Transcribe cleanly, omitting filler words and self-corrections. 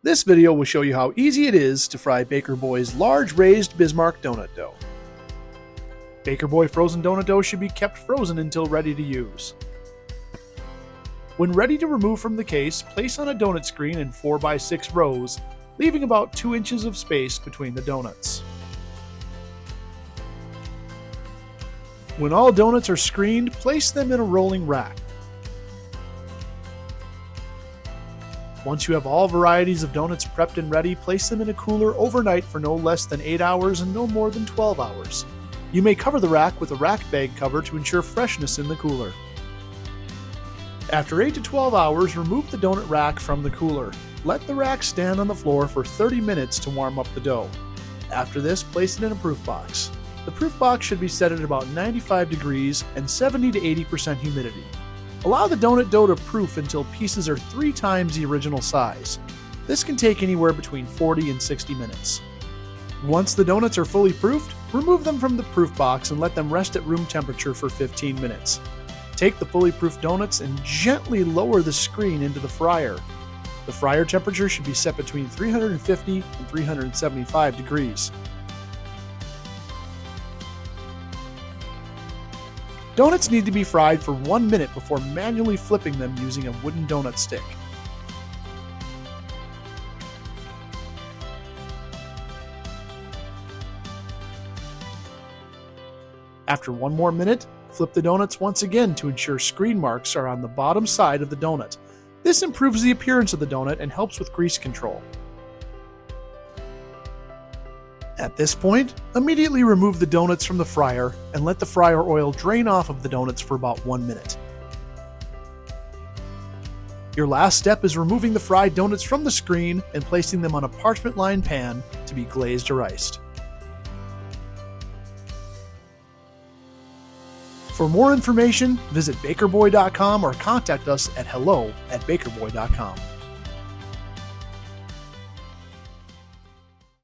This video will show you how easy it is to fry Baker Boy's large raised Bismarck donut dough. Baker Boy frozen donut dough should be kept frozen until ready to use. When ready to remove from the case, place on a donut screen in 4x6 rows, leaving about 2 inches of space between the donuts. When all donuts are screened, place them in a rolling rack. Once you have all varieties of donuts prepped and ready, place them in a cooler overnight for no less than 8 hours and no more than 12 hours. You may cover the rack with a rack bag cover to ensure freshness in the cooler. After 8 to 12 hours, remove the donut rack from the cooler. Let the rack stand on the floor for 30 minutes to warm up the dough. After this, place it in a proof box. The proof box should be set at about 95 degrees and 70 to 80% humidity. Allow the donut dough to proof until pieces are 3 times the original size. This can take anywhere between 40 and 60 minutes. Once the donuts are fully proofed, remove them from the proof box and let them rest at room temperature for 15 minutes. Take the fully proofed donuts and gently lower the screen into the fryer. The fryer temperature should be set between 350 and 375 degrees. Donuts need to be fried for 1 minute before manually flipping them using a wooden donut stick. After 1 more minute, flip the donuts once again to ensure screen marks are on the bottom side of the donut. This improves the appearance of the donut and helps with grease control. At this point, immediately remove the donuts from the fryer and let the fryer oil drain off of the donuts for about 1 minute. Your last step is removing the fried donuts from the screen and placing them on a parchment-lined pan to be glazed or iced. For more information, visit bakerboy.com or contact us at hello@bakerboy.com.